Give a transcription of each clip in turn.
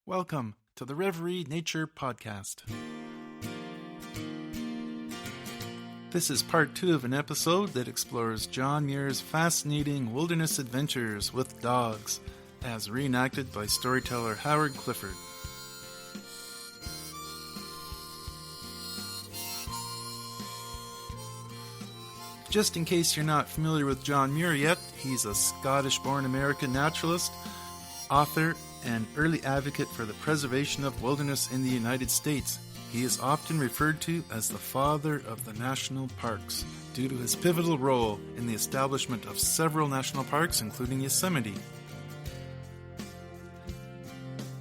Welcome to the Re-Nature Podcast. This is part 2 of an episode that explores John Muir's fascinating wilderness adventures with dogs, as reenacted by storyteller Howard Clifford. Just in case you're not familiar with John Muir yet, he's a Scottish-born American naturalist, author, and early advocate for the preservation of wilderness in the United States. He is often referred to as the father of the national parks, due to his pivotal role in the establishment of several national parks, including Yosemite.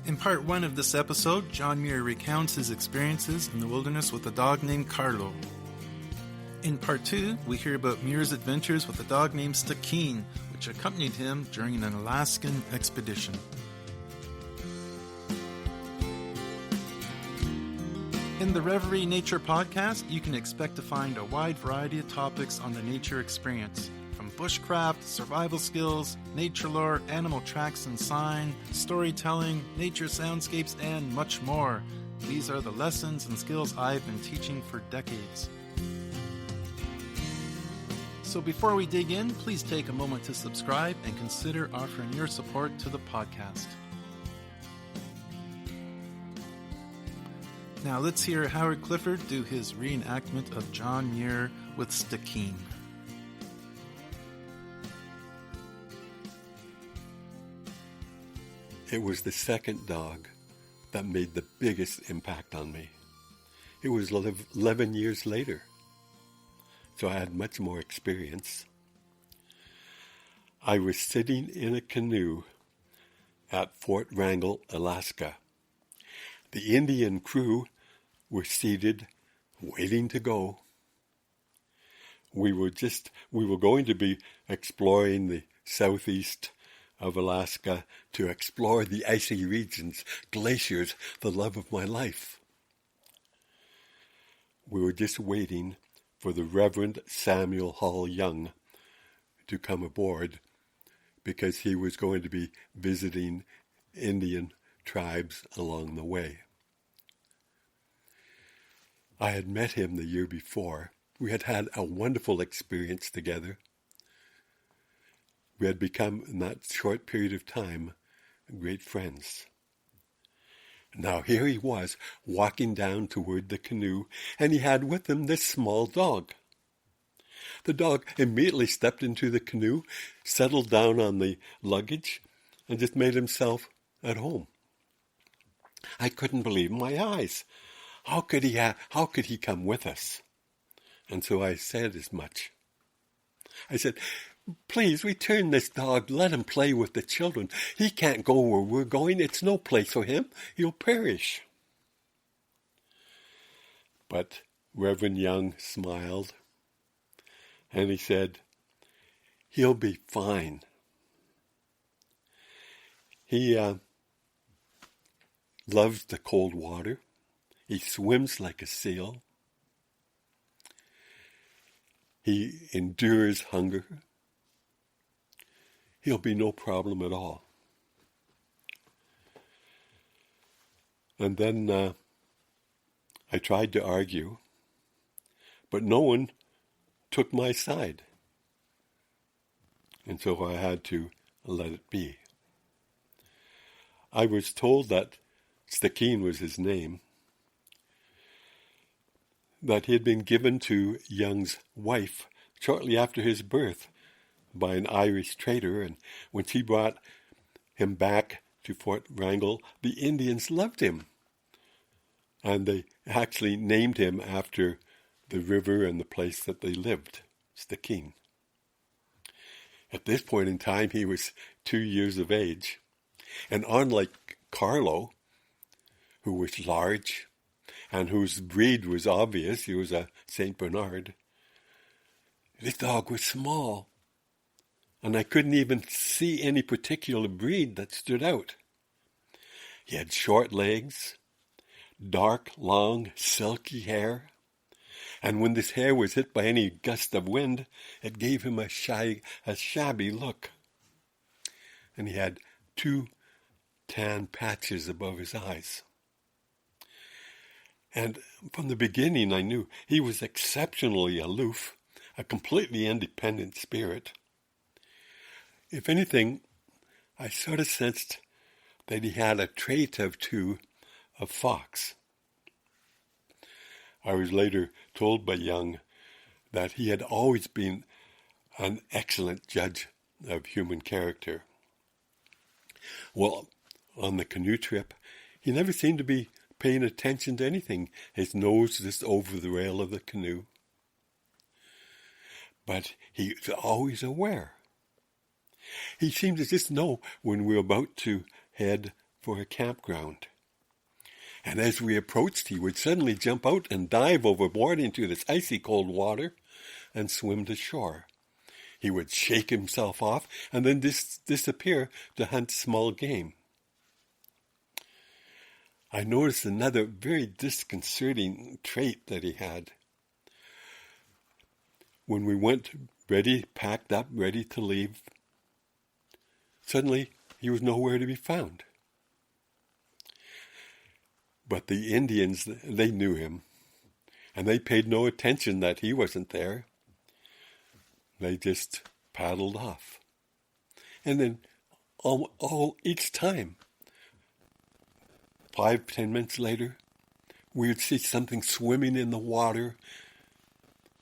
In part 1 of this episode, John Muir recounts his experiences in the wilderness with a dog named Carlo. In part 2, we hear about Muir's adventures with a dog named Stickeen, which accompanied him during an Alaskan expedition. In the Reverie Nature Podcast, you can expect to find a wide variety of topics on the nature experience, from bushcraft, survival skills, nature lore, animal tracks and sign, storytelling, nature soundscapes, and much more. These are the lessons and skills I've been teaching for decades. So before we dig in, please take a moment to subscribe and consider offering your support to the podcast. Now let's hear Howard Clifford do his reenactment of John Muir with Stickeen. It was the second dog that made the biggest impact on me. It was 11 years later, so I had much more experience. I was sitting in a canoe at Fort Wrangell, Alaska. The Indian crew were seated, waiting to go. We were going to be exploring the southeast of Alaska to explore the icy regions, glaciers, the love of my life. We were just waiting for the Reverend Samuel Hall Young to come aboard because he was going to be visiting Indian tribes along the way. I had met him the year before. We had had a wonderful experience together. We had become, in that short period of time, great friends. Now here he was, walking down toward the canoe, and he had with him this small dog. The dog immediately stepped into the canoe, settled down on the luggage, and just made himself at home. I couldn't believe my eyes. How could he come with us? And so I said as much. I said, "Please return this dog. Let him play with the children. He can't go where we're going. It's no place for him. He'll perish." But Reverend Young smiled, and he said, "He'll be fine." He loves the cold water. He swims like a seal. He endures hunger. He'll be no problem at all. And then I tried to argue, but no one took my side. And so I had to let it be. I was told that Stickeen was his name, that he had been given to Young's wife shortly after his birth by an Irish trader, and when she brought him back to Fort Wrangell, the Indians loved him. And they actually named him after the river and the place that they lived, Stickeen. At this point in time, he was 2 years of age, and unlike Carlo, who was large, and whose breed was obvious, he was a St. Bernard, this dog was small, and I couldn't even see any particular breed that stood out. He had short legs, dark, long, silky hair, and when this hair was hit by any gust of wind, it gave him a shabby look. And he had 2 tan patches above his eyes. And from the beginning I knew he was exceptionally aloof, a completely independent spirit. If anything, I sort of sensed that he had a trait of fox. I was later told by Young that he had always been an excellent judge of human character. Well, on the canoe trip, he never seemed to be paying attention to anything, his nose just over the rail of the canoe. But he was always aware. He seemed to just know when we were about to head for a campground. And as we approached, he would suddenly jump out and dive overboard into this icy cold water and swim to shore. He would shake himself off and then disappear to hunt small game. I noticed another very disconcerting trait that he had. When we went packed up, ready to leave, suddenly he was nowhere to be found. But the Indians, they knew him, and they paid no attention that he wasn't there. They just paddled off. And then each time, 5-10 minutes later, we would see something swimming in the water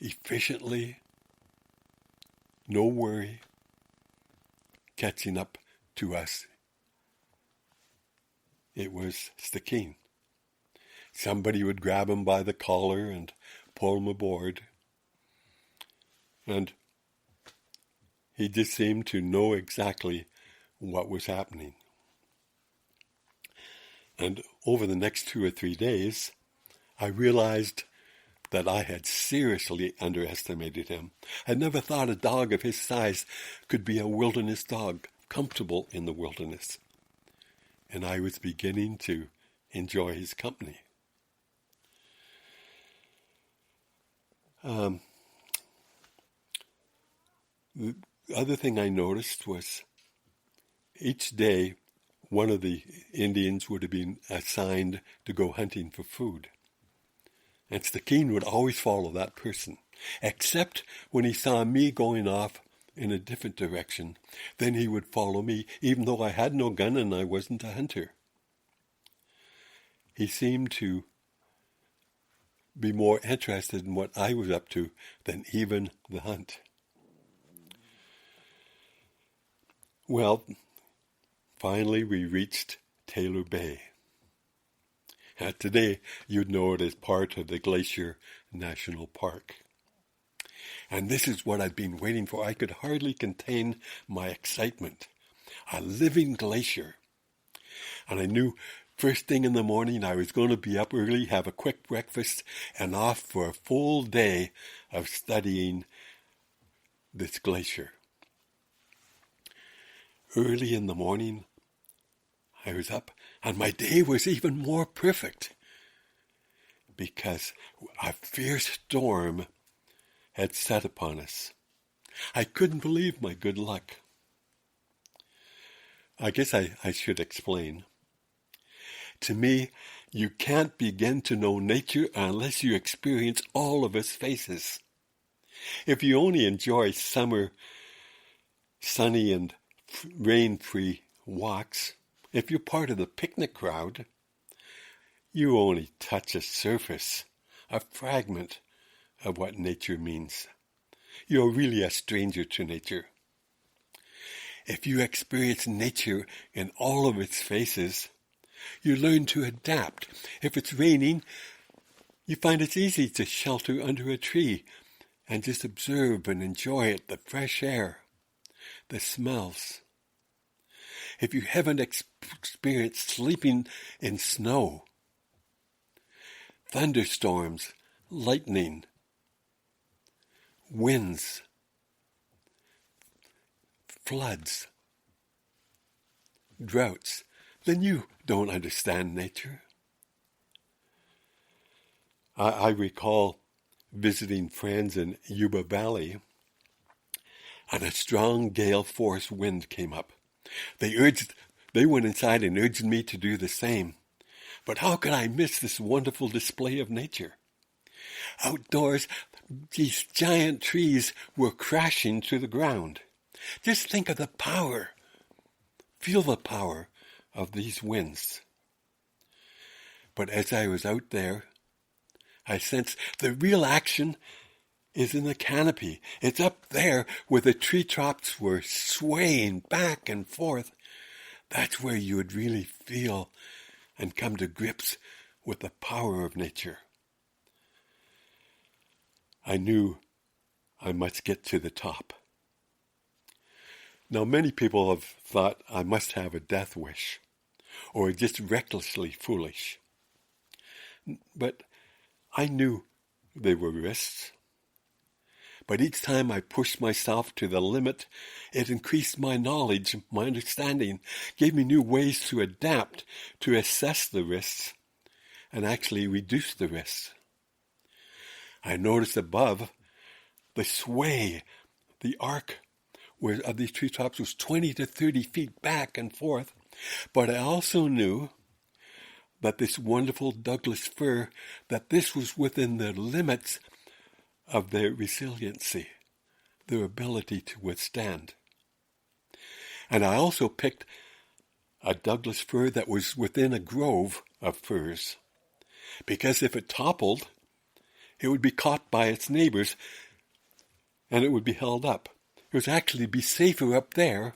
efficiently, no worry, catching up to us. It was Stickeen. Somebody would grab him by the collar and pull him aboard. And he just seemed to know exactly what was happening. And over the next 2 or 3 days, I realized that I had seriously underestimated him. I never thought a dog of his size could be a wilderness dog, comfortable in the wilderness. And I was beginning to enjoy his company. The other thing I noticed was each day one of the Indians would have been assigned to go hunting for food. And Stickeen would always follow that person, except when he saw me going off in a different direction. Then he would follow me, even though I had no gun and I wasn't a hunter. He seemed to be more interested in what I was up to than even the hunt. Well, finally we reached Taylor Bay. Today, you'd know it as part of the Glacier National Park. And this is what I've been waiting for. I could hardly contain my excitement. A living glacier. And I knew first thing in the morning I was going to be up early, have a quick breakfast, and off for a full day of studying this glacier. Early in the morning, I was up, and my day was even more perfect because a fierce storm had set upon us. I couldn't believe my good luck. I guess I should explain. To me, you can't begin to know nature unless you experience all of its faces. If you only enjoy summer, sunny and rain-free walks, if you're part of the picnic crowd, you only touch a surface, a fragment of what nature means. You're really a stranger to nature. If you experience nature in all of its faces, you learn to adapt. If it's raining, you find it's easy to shelter under a tree and just observe and enjoy it, the fresh air, the smells. If you haven't experienced sleeping in snow, thunderstorms, lightning, winds, floods, droughts, then you don't understand nature. I recall visiting friends in Yuba Valley, and a strong gale force wind came up. They urged They went inside and urged me to do the same. But how could I miss this wonderful display of nature? Outdoors, these giant trees were crashing to the ground. Just think of the power. Feel the power of these winds. But as I was out there, I sensed the real action is in the canopy. It's up there where the tree tops were swaying back and forth. That's where you would really feel and come to grips with the power of nature. I knew I must get to the top. Now, many people have thought I must have a death wish, or just recklessly foolish. But I knew they were risks. But each time I pushed myself to the limit, it increased my knowledge, my understanding, gave me new ways to adapt, to assess the risks, and actually reduce the risks. I noticed above the sway, the arc of these treetops was 20 to 30 feet back and forth, but I also knew that this wonderful Douglas fir, that this was within the limits of their resiliency, their ability to withstand. And I also picked a Douglas fir that was within a grove of firs, because if it toppled, it would be caught by its neighbors and it would be held up. It would actually be safer up there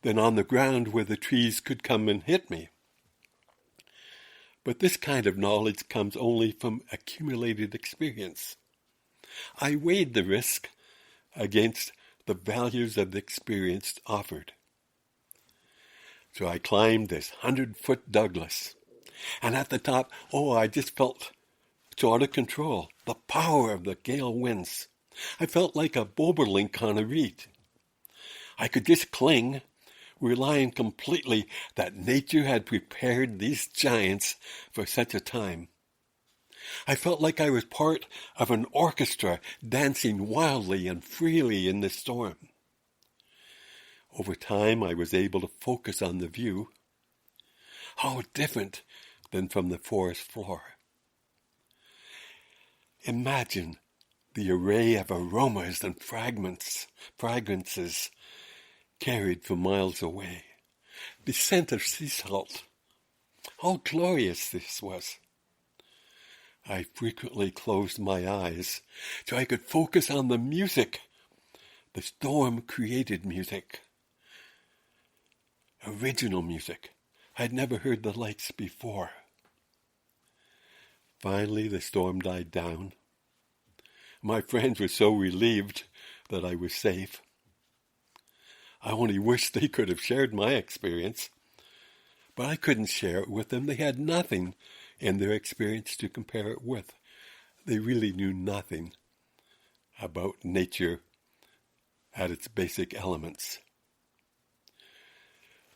than on the ground where the trees could come and hit me. But this kind of knowledge comes only from accumulated experience. I weighed the risk against the values of the experience offered. So I climbed this 100-foot Douglas. And at the top, I just felt so out of control. The power of the gale winds. I felt like a bobolink on a reed. I could just cling, relying completely that nature had prepared these giants for such a time. I felt like I was part of an orchestra dancing wildly and freely in the storm. Over time, I was able to focus on the view. How different than from the forest floor. Imagine the array of aromas and fragrances carried from miles away. The scent of sea salt. How glorious this was. I frequently closed my eyes so I could focus on the music. The storm created music. Original music. I'd never heard the likes before. Finally, the storm died down. My friends were so relieved that I was safe. I only wish they could have shared my experience, but I couldn't share it with them. They had nothing in their experience to compare it with. They really knew nothing about nature at its basic elements.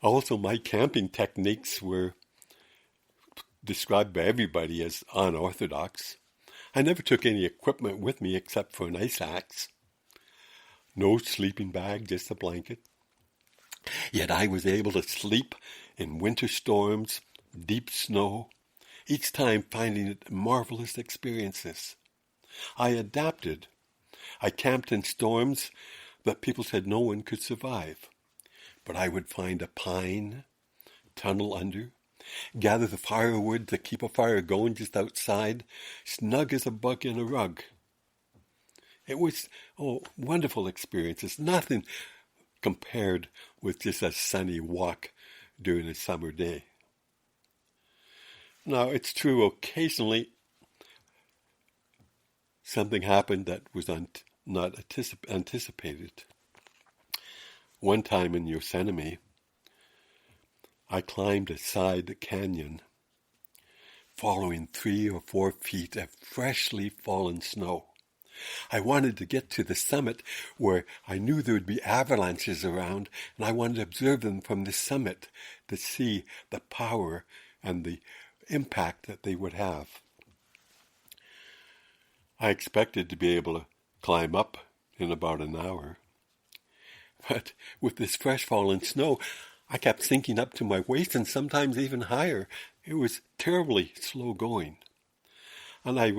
Also, my camping techniques were described by everybody as unorthodox. I never took any equipment with me except for an ice axe. No sleeping bag, just a blanket. Yet I was able to sleep in winter storms, deep snow, each time finding it marvelous experiences. I adapted. I camped in storms that people said no one could survive. But I would find a pine, tunnel under, gather the firewood to keep a fire going just outside, snug as a bug in a rug. It was, wonderful experiences. Nothing compared with just a sunny walk during a summer day. Now, it's true, occasionally something happened that was not anticipated. One time in Yosemite, I climbed a side canyon, following 3 or 4 feet of freshly fallen snow. I wanted to get to the summit where I knew there would be avalanches around, and I wanted to observe them from the summit to see the power and the impact that they would have. I expected to be able to climb up in about an hour. But with this fresh fallen snow, I kept sinking up to my waist and sometimes even higher. It was terribly slow going. And it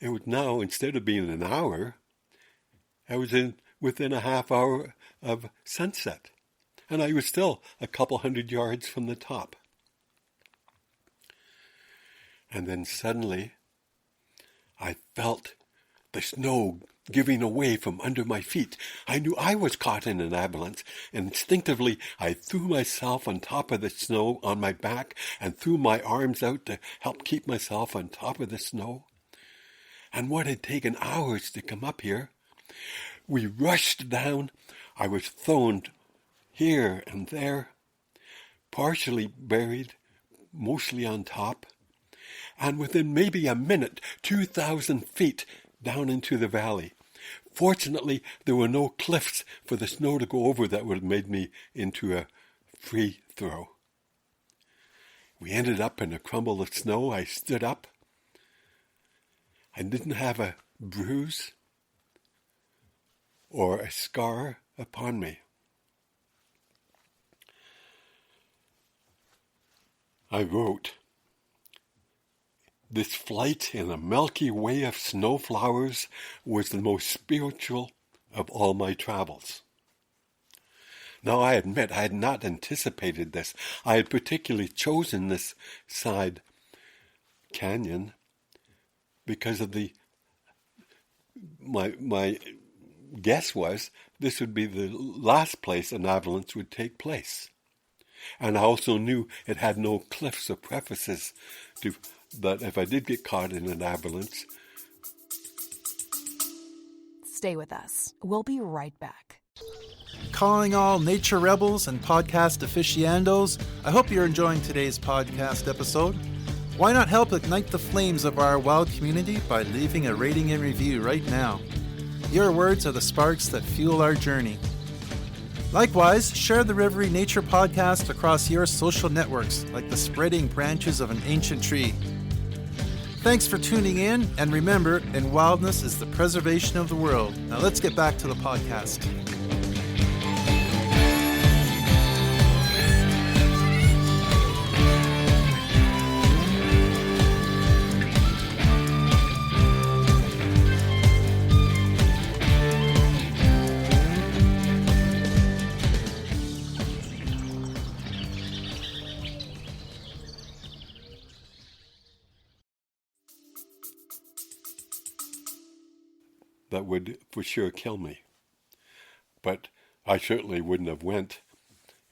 would now, instead of being an hour, I was within a half hour of sunset. And I was still a couple hundred yards from the top. And then suddenly, I felt the snow giving away from under my feet. I knew I was caught in an avalanche, and instinctively I threw myself on top of the snow on my back and threw my arms out to help keep myself on top of the snow. And what had taken hours to come up here, we rushed down. I was thrown here and there, partially buried, mostly on top, and within maybe a minute, 2,000 feet down into the valley. Fortunately, there were no cliffs for the snow to go over that would have made me into a free throw. We ended up in a crumble of snow. I stood up. I didn't have a bruise or a scar upon me. I wrote, "This flight in a Milky Way of snowflowers was the most spiritual of all my travels." Now, I admit I had not anticipated this. I had particularly chosen this side canyon because of my guess was this would be the last place an avalanche would take place. And I also knew it had no cliffs or precipices that if I did get caught in an avalanche. Stay with us. We'll be right back. Calling all nature rebels and podcast aficionados, I hope you're enjoying today's podcast episode. Why not help ignite the flames of our wild community by leaving a rating and review right now? Your words are the sparks that fuel our journey. Likewise, share the Reverie Nature podcast across your social networks like the spreading branches of an ancient tree. Thanks for tuning in, and remember, in wildness is the preservation of the world. Now let's get back to the podcast. That would for sure kill me. But I certainly wouldn't have went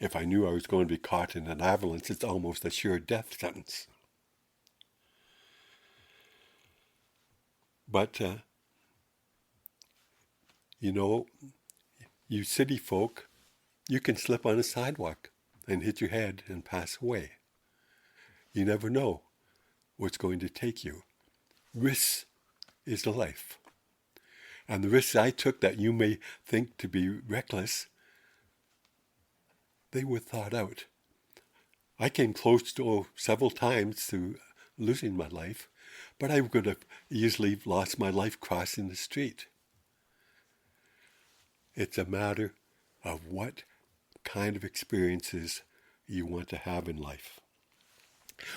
if I knew I was going to be caught in an avalanche. It's almost a sure death sentence. But, you city folk, you can slip on a sidewalk and hit your head and pass away. You never know what's going to take you. Risk is life. And the risks I took that you may think to be reckless, they were thought out. I came close to several times to losing my life, but I could have easily lost my life crossing the street. It's a matter of what kind of experiences you want to have in life.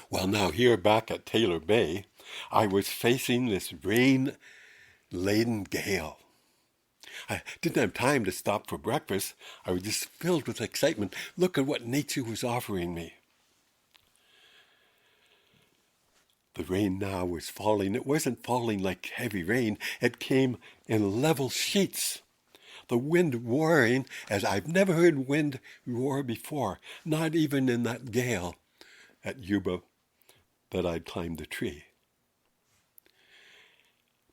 Well, now here back at Taylor Bay, I was facing this rain-laden gale. I didn't have time to stop for breakfast. I was just filled with excitement. Look at what nature was offering me. The rain now was falling. It wasn't falling like heavy rain. It came in level sheets. The wind roaring as I've never heard wind roar before, not even in that gale at Yuba that I'd climbed the tree.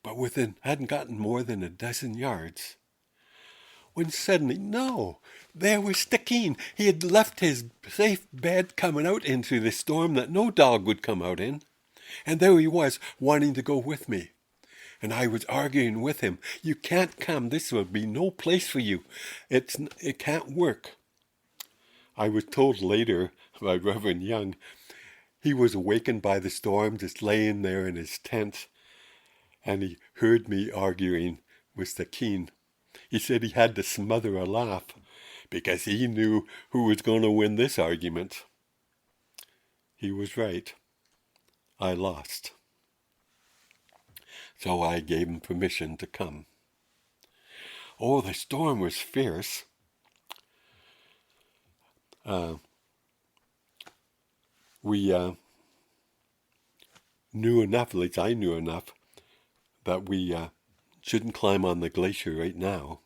But hadn't gotten more than a dozen yards, when suddenly, no, there was Stickeen. He had left his safe bed coming out into the storm that no dog would come out in. And there he was, wanting to go with me. And I was arguing with him. You can't come. This will be no place for you. It can't work. I was told later by Reverend Young, he was awakened by the storm, just laying there in his tent. And he heard me arguing with Stickeen. He said he had to smother a laugh because he knew who was going to win this argument. He was right. I lost. So I gave him permission to come. Oh, the storm was fierce. We knew enough, at least I knew enough, that we shouldn't climb on the glacier right now,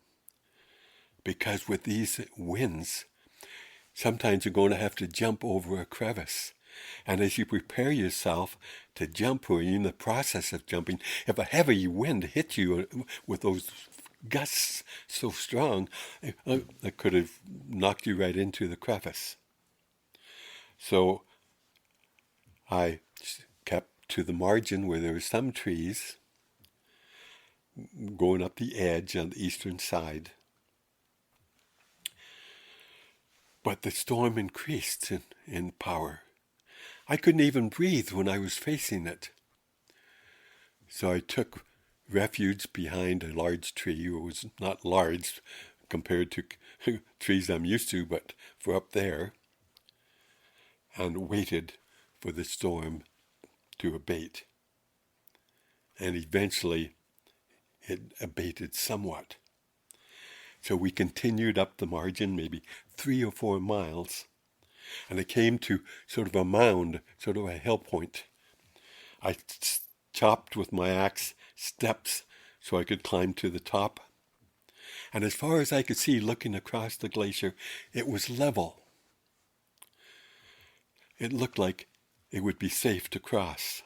because with these winds, sometimes you're going to have to jump over a crevice. And as you prepare yourself to jump, or you're in the process of jumping, if a heavy wind hits you with those gusts so strong, it could have knocked you right into the crevice. So I kept to the margin where there were some trees going up the edge on the eastern side. But the storm increased in power. I couldn't even breathe when I was facing it. So I took refuge behind a large tree. It was not large compared to trees I'm used to, but for up there, and waited for the storm to abate. And eventually it abated somewhat. So we continued up the margin, maybe 3 or 4 miles, and it came to sort of a mound, sort of a hill point. I chopped with my axe steps so I could climb to the top. And as far as I could see, looking across the glacier, it was level. It looked like it would be safe to cross.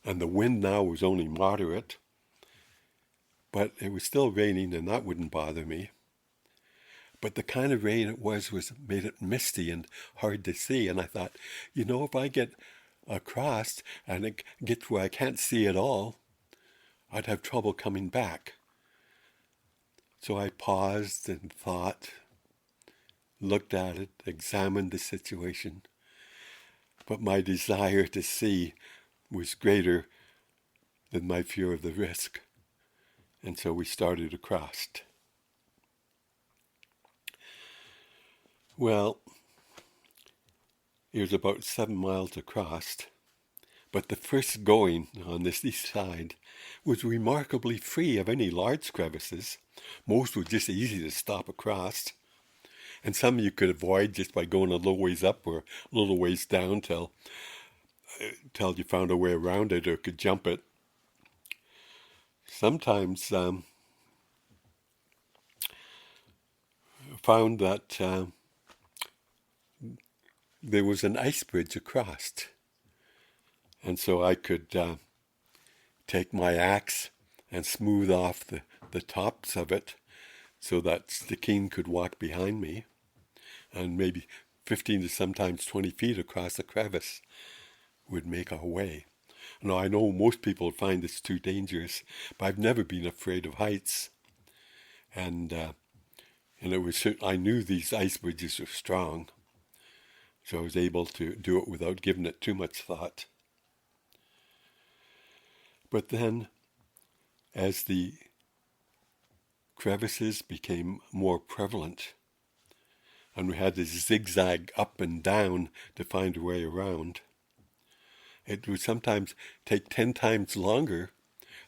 And the wind now was only moderate, but it was still raining, and that wouldn't bother me. But the kind of rain it was made it misty and hard to see. And I thought, if I get across and it gets where I can't see at all, I'd have trouble coming back. So I paused and thought, looked at it, examined the situation. But my desire to see was greater than my fear of the risk. And so we started across. Well, it was about 7 miles across, but the first going on this east side was remarkably free of any large crevices. Most were just easy to stop across, and some you could avoid just by going a little ways up or a little ways down till you found a way around it or could jump it. Sometimes found that there was an ice bridge across, and so I could take my axe and smooth off the tops of it so that Stickeen could walk behind me, and maybe 15 to sometimes 20 feet across the crevice would make our way. Now, I know most people find this too dangerous, but I've never been afraid of heights. And it was, I knew these ice bridges were strong, so I was able to do it without giving it too much thought. But then, as the crevices became more prevalent, and we had to zigzag up and down to find a way around, it would sometimes take 10 times longer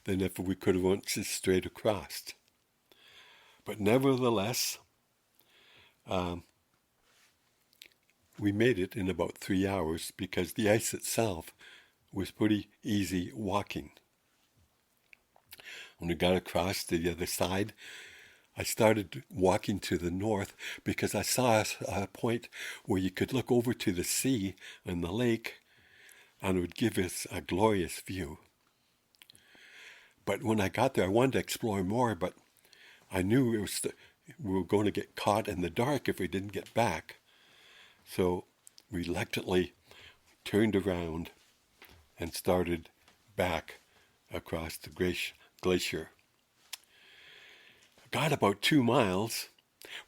than if we could have went just straight across. But nevertheless, we made it in about 3 hours because the ice itself was pretty easy walking. When we got across to the other side, I started walking to the north because I saw a point where you could look over to the sea and the lake, and it would give us a glorious view. But when I got there, I wanted to explore more, but I knew we were going to get caught in the dark if we didn't get back. So reluctantly turned around and started back across the glacier. Got about 2 miles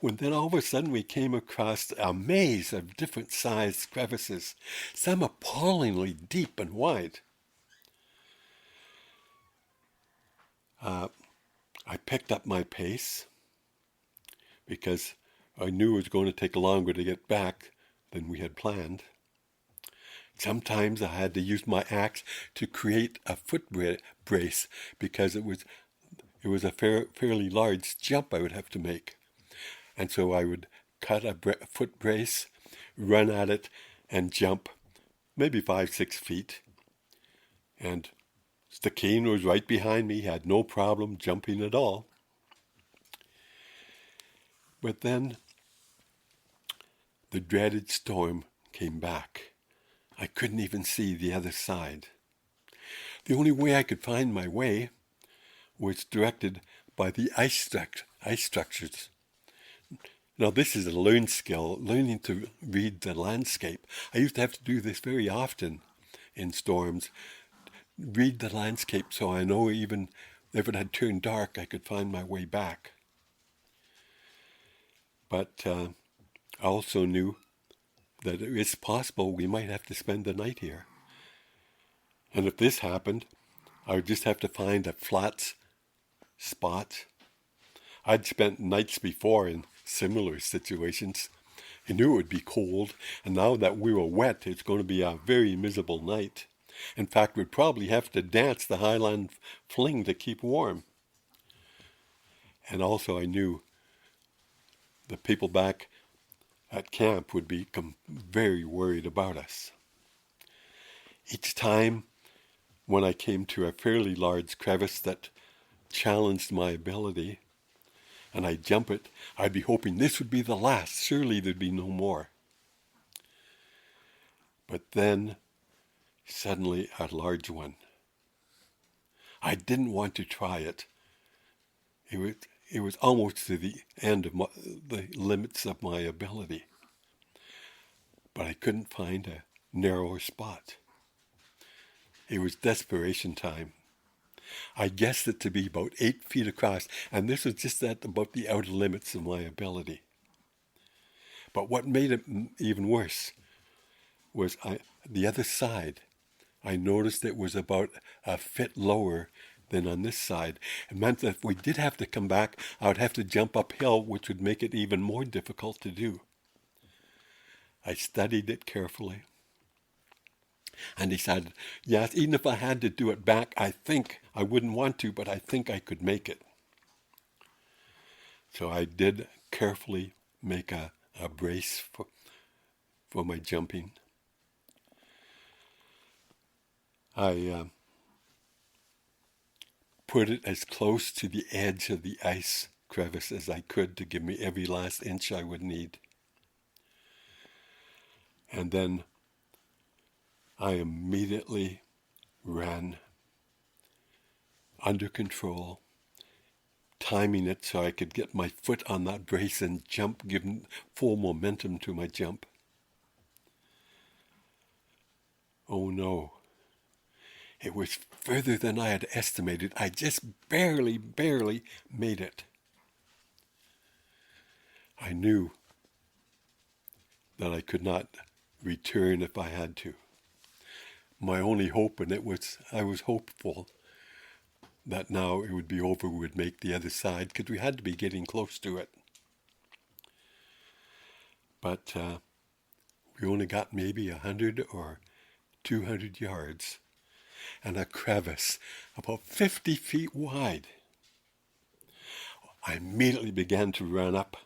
when then all of a sudden we came across a maze of different sized crevices, some appallingly deep and wide. I picked up my pace because I knew it was going to take longer to get back than we had planned. Sometimes I had to use my axe to create a foot brace because it was a fairly large jump I would have to make. And so I would cut a foot brace, run at it, and jump maybe 5-6 feet. And Stickeen was right behind me, had no problem jumping at all. But then the dreaded storm came back. I couldn't even see the other side. The only way I could find my way was directed by the ice structures. Now this is a learned skill, learning to read the landscape. I used to have to do this very often in storms. Read the landscape so I know even if it had turned dark, I could find my way back. But I also knew that it's possible we might have to spend the night here. And if this happened, I would just have to find a flat spot. I'd spent nights before in similar situations. I knew it would be cold, and now that we were wet, it's going to be a very miserable night. In fact, we'd probably have to dance the Highland Fling to keep warm. And also I knew the people back at camp would be very worried about us. Each time when I came to a fairly large crevice that challenged my ability, and I'd jump it, I'd be hoping this would be the last. Surely there'd be no more. But then, suddenly, a large one. I didn't want to try it. It was almost to the end of the limits of my ability. But I couldn't find a narrower spot. It was desperation time. I guessed it to be about 8 feet across, and this was just at about the outer limits of my ability. But what made it even worse was the other side. I noticed it was about a foot lower than on this side. It meant that if we did have to come back, I would have to jump uphill, which would make it even more difficult to do. I studied it carefully and decided, yes, even if I had to do it back, I think I wouldn't want to, but I think I could make it. So I did carefully make a brace for my jumping. I put it as close to the edge of the ice crevice as I could to give me every last inch I would need. And then I immediately ran under control, timing it so I could get my foot on that brace and jump, giving full momentum to my jump. Oh no. It was further than I had estimated. I just barely made it. I knew that I could not return if I had to. My only hope, and I was hopeful that now it would be over, we would make the other side, because we had to be getting close to it. But we only got maybe 100 or 200 yards, and a crevice about 50 feet wide. I immediately began to run up,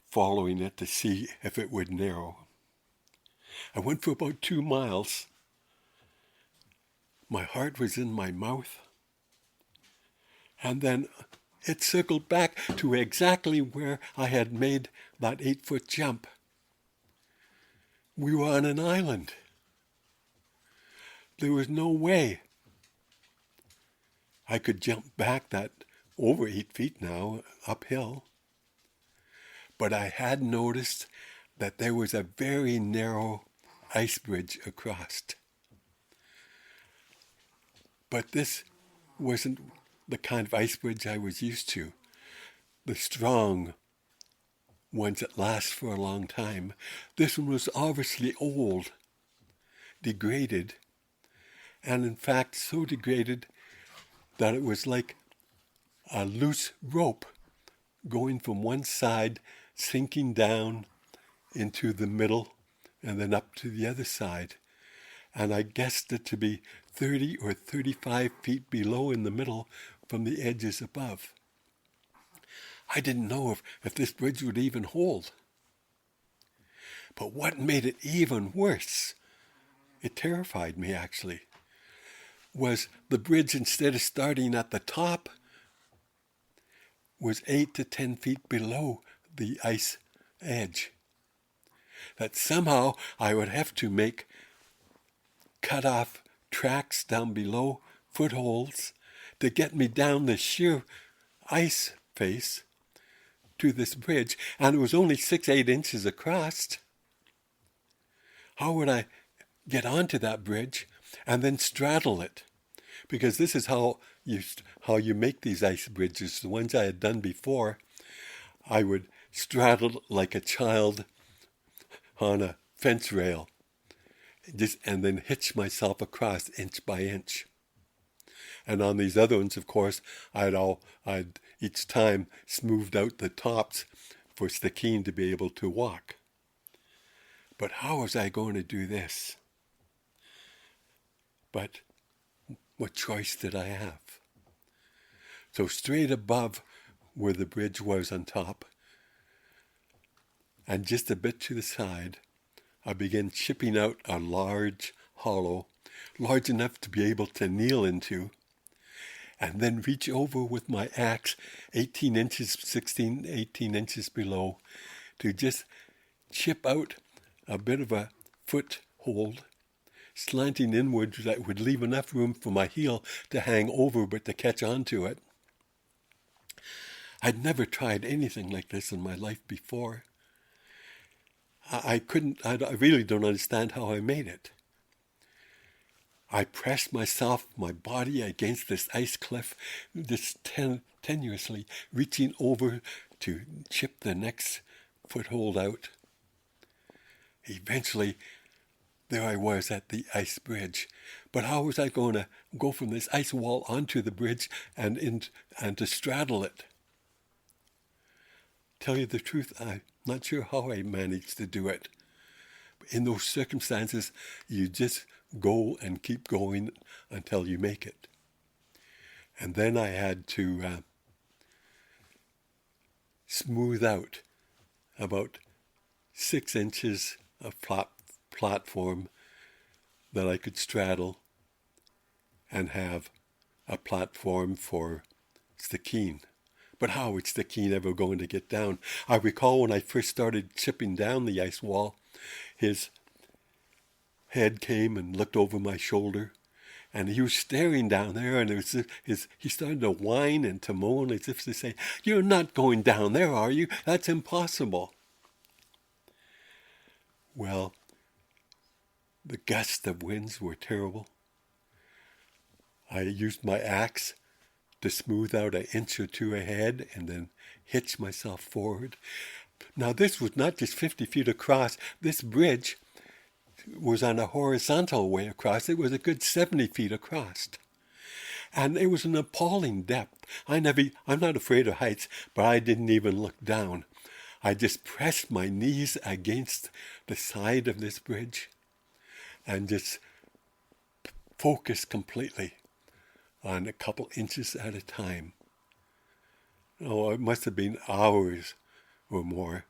following it to see if it would narrow. I went for about 2 miles. My heart was in my mouth. And then it circled back to exactly where I had made that 8-foot jump. We were on an island. There was no way I could jump back that over 8 feet now, uphill. But I had noticed that there was a very narrow ice bridge across. But this wasn't the kind of ice bridge I was used to. The strong ones that last for a long time. This one was obviously old, degraded, and in fact so degraded that it was like a loose rope going from one side sinking down into the middle and then up to the other side. And I guessed it to be 30 or 35 feet below in the middle from the edges above. I didn't know if this bridge would even hold. But what made it even worse, it terrified me actually, was the bridge, instead of starting at the top, was 8 to 10 feet below the ice edge. That somehow I would have to make cut-off tracks down below, footholds, to get me down the sheer ice face to this bridge, and it was only 6-8 inches across. How would I get onto that bridge and then straddle it? Because this is how you make these ice bridges. The ones I had done before, I would straddle like a child on a fence rail, and then hitch myself across inch by inch. And on these other ones, of course, I'd each time smoothed out the tops for Stickeen to be able to walk. But how was I going to do this? But what choice did I have? So straight above where the bridge was on top, and just a bit to the side, I began chipping out a large hollow, large enough to be able to kneel into, and then reach over with my axe 18 inches below to just chip out a bit of a foothold, slanting inwards that would leave enough room for my heel to hang over but to catch onto it. I'd never tried anything like this in my life before. I really don't understand how I made it. I pressed my body against this ice cliff, just tenuously reaching over to chip the next foothold out. Eventually, there I was at the ice bridge. But how was I going to go from this ice wall onto the bridge and to straddle it? Tell you the truth, I'm not sure how I managed to do it. In those circumstances, you just go and keep going until you make it. And then I had to smooth out about 6 inches of platform that I could straddle and have a platform for Stickeen. But how was Stickeen ever going to get down? I recall when I first started chipping down the ice wall, his head came and looked over my shoulder, and he was staring down there, and he started to whine and to moan as if to say, "You're not going down there, are you? That's impossible." Well, the gusts of winds were terrible. I used my axe to smooth out 1 inch or 2 ahead and then hitch myself forward. Now, this was not just 50 feet across. This bridge was on a horizontal way across. It was a good 70 feet across. And it was an appalling depth. I'm not afraid of heights, but I didn't even look down. I just pressed my knees against the side of this bridge and just focused completely on a couple inches at a time. Oh, it must have been hours or more.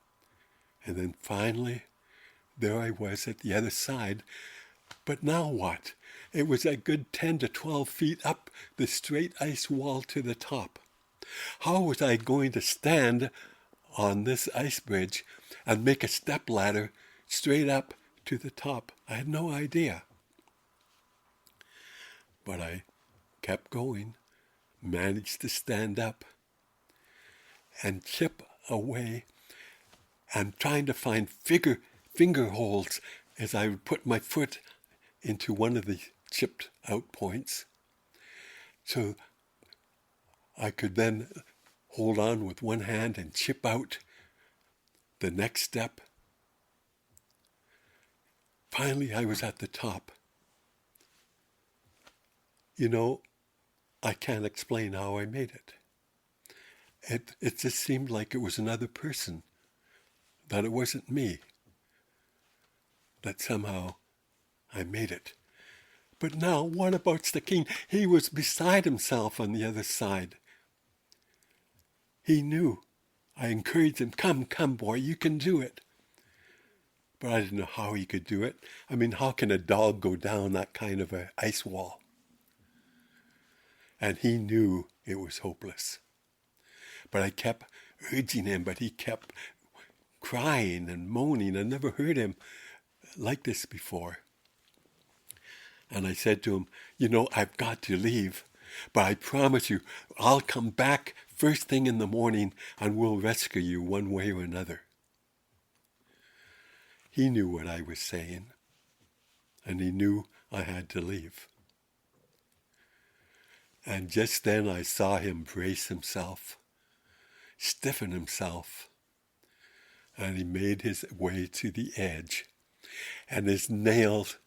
And then finally, there I was at the other side. But now what? It was a good 10 to 12 feet up the straight ice wall to the top. How was I going to stand on this ice bridge and make a step ladder straight up to the top? I had no idea. But I kept going, managed to stand up and chip away and trying to find finger holds as I would put my foot into one of the chipped out points, so I could then hold on with one hand and chip out the next step. Finally, I was at the top. You know, I can't explain how I made it. It just seemed like it was another person that it wasn't me, that somehow I made it. But now, what about Stickeen? He was beside himself on the other side. He knew. I encouraged him, come, boy, you can do it. But I didn't know how he could do it. I mean, how can a dog go down that kind of an ice wall? And he knew it was hopeless. But I kept urging him, but he kept crying and moaning. I never heard him like this before. And I said to him, you know, I've got to leave, but I promise you, I'll come back first thing in the morning and we'll rescue you one way or another. He knew what I was saying, and he knew I had to leave. And just then I saw him brace himself, stiffen himself, and he made his way to the edge, and his nails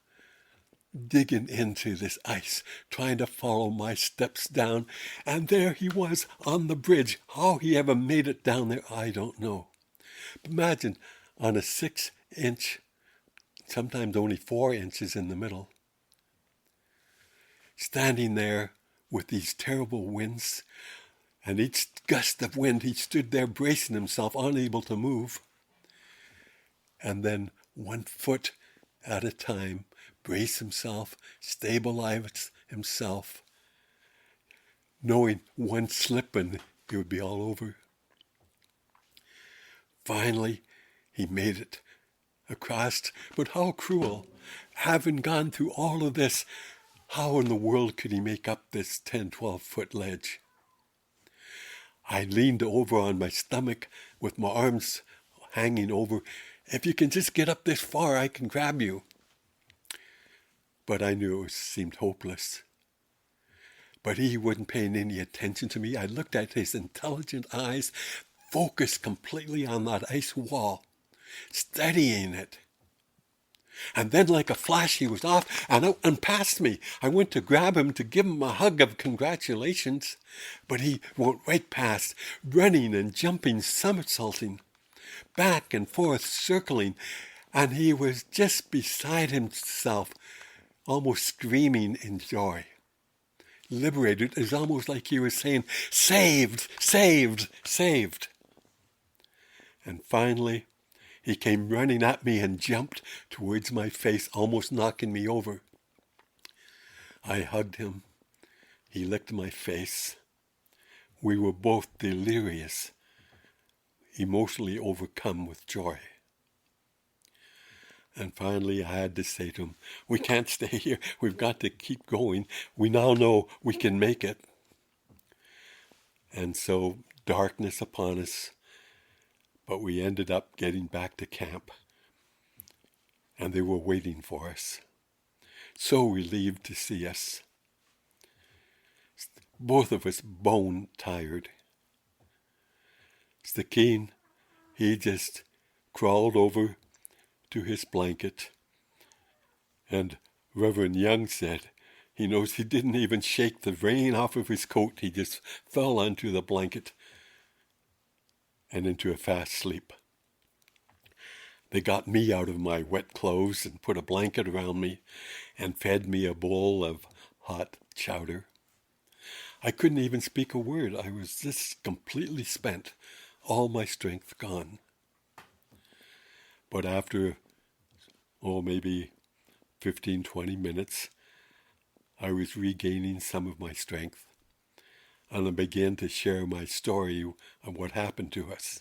digging into this ice, trying to follow my steps down, and there he was on the bridge. How he ever made it down there, I don't know. But imagine, on a 6-inch, sometimes only 4 inches in the middle, standing there with these terrible winds, and each gust of wind he stood there bracing himself, unable to move, and then 1 foot at a time, brace himself, stabilize himself, knowing one slip and it would be all over. Finally, he made it across, but how cruel. Having gone through all of this, how in the world could he make up this 10, 12-foot ledge? I leaned over on my stomach with my arms hanging over. If you can just get up this far, I can grab you. But I knew it seemed hopeless. But he wasn't paying any attention to me. I looked at his intelligent eyes, focused completely on that ice wall, studying it. And then like a flash, he was off and out and past me. I went to grab him to give him a hug of congratulations, but he went right past, running and jumping, somersaulting, back and forth, circling, and he was just beside himself, almost screaming in joy. Liberated, it's almost like he was saying, saved, saved, saved. And finally, he came running at me and jumped towards my face, almost knocking me over. I hugged him. He licked my face. We were both delirious, emotionally overcome with joy. And finally, I had to say to him, we can't stay here. We've got to keep going. We now know we can make it. And so, darkness upon us, but we ended up getting back to camp. And they were waiting for us, so relieved to see us. Both of us bone tired. Stickeen, he just crawled over to his blanket, and Reverend Young said he knows he didn't even shake the rain off of his coat. He just fell onto the blanket and into a fast sleep. They got me out of my wet clothes and put a blanket around me and fed me a bowl of hot chowder. I couldn't even speak a word. I was just completely spent, all my strength gone. But after, maybe 15, 20 minutes, I was regaining some of my strength, and I began to share my story of what happened to us.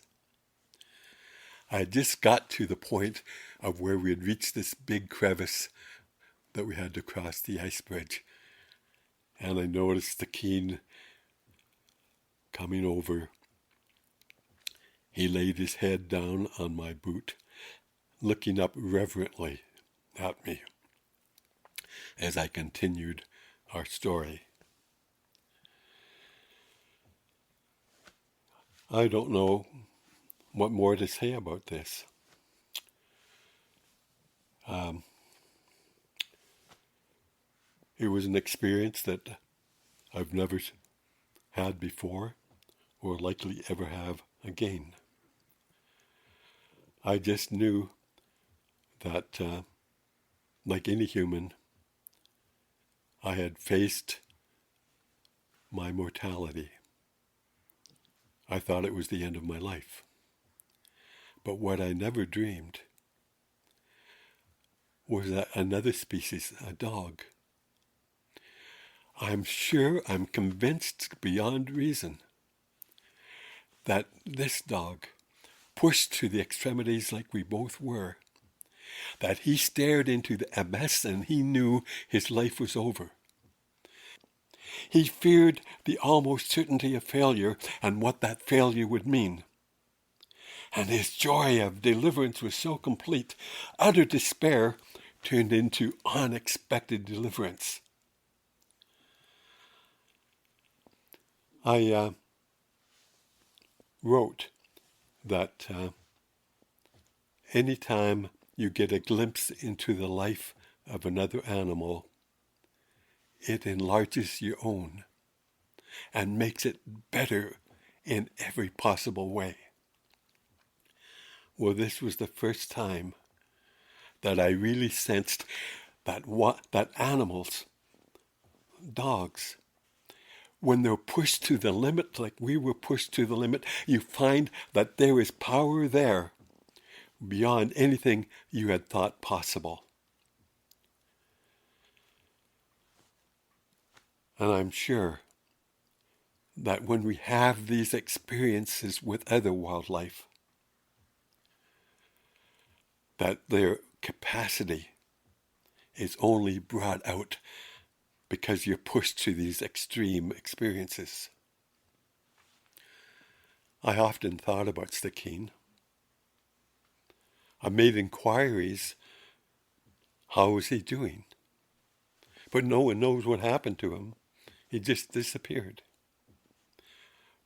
I had just got to the point of where we had reached this big crevice that we had to cross the ice bridge, and I noticed Stickeen coming over. He laid his head down on my boot, looking up reverently at me as I continued our story. I don't know what more to say about this. It was an experience that I've never had before or likely ever have again. I just knew that, like any human, I had faced my mortality. I thought it was the end of my life. But what I never dreamed was that another species, a dog. I'm convinced beyond reason that this dog, pushed to the extremities like we both were, that he stared into the abyss and he knew his life was over. He feared the almost certainty of failure and what that failure would mean. And his joy of deliverance was so complete, utter despair turned into unexpected deliverance. I wrote that anytime you get a glimpse into the life of another animal, it enlarges your own and makes it better in every possible way. Well, this was the first time that I really sensed that animals, dogs, when they're pushed to the limit, like we were pushed to the limit, you find that there is power there beyond anything you had thought possible. And I'm sure that when we have these experiences with other wildlife, that their capacity is only brought out because you're pushed to these extreme experiences. I often thought about Stickeen. I made inquiries. How was he doing? But no one knows what happened to him. He just disappeared.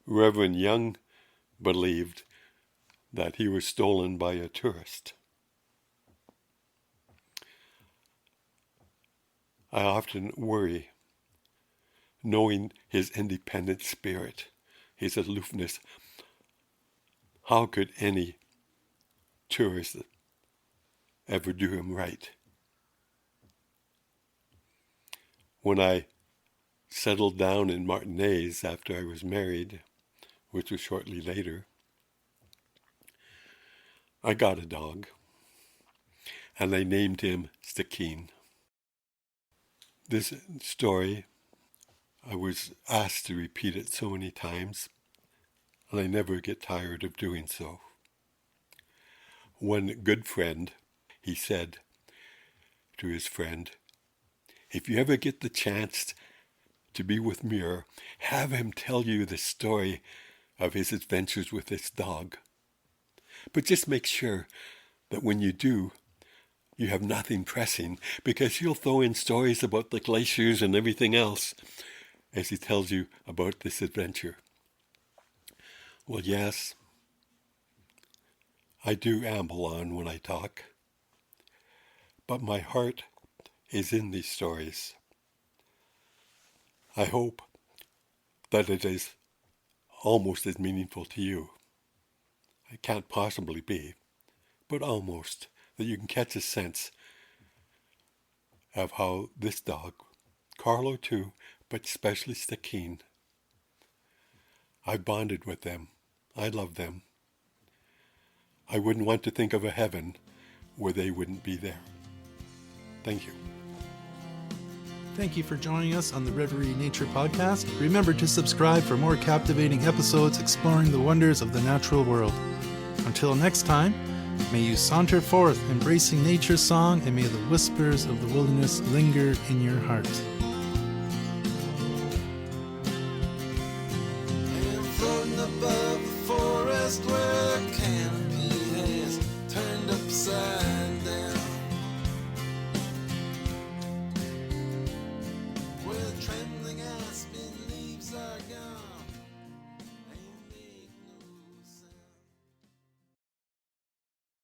Reverend Young believed that he was stolen by a tourist. I often worry, knowing his independent spirit, his aloofness. How could any tourist ever do him right? When I settled down in Martinez after I was married, which was shortly later, I got a dog, and I named him Stickeen. This story, I was asked to repeat it so many times, and I never get tired of doing so. One good friend, he said to his friend, if you ever get the chance to be with Muir, have him tell you the story of his adventures with this dog. But just make sure that when you do, you have nothing pressing, because he'll throw in stories about the glaciers and everything else as he tells you about this adventure. Well, yes, I do amble on when I talk, but my heart is in these stories. I hope that it is almost as meaningful to you. It can't possibly be, but almost, that you can catch a sense of how this dog, Carlo too, but especially Stickeen, I bonded with them. I love them. I wouldn't want to think of a heaven where they wouldn't be there. Thank you. Thank you for joining us on the Reverie Nature Podcast. Remember to subscribe for more captivating episodes exploring the wonders of the natural world. Until next time, may you saunter forth, embracing nature's song, and may the whispers of the wilderness linger in your heart. And floating above the forest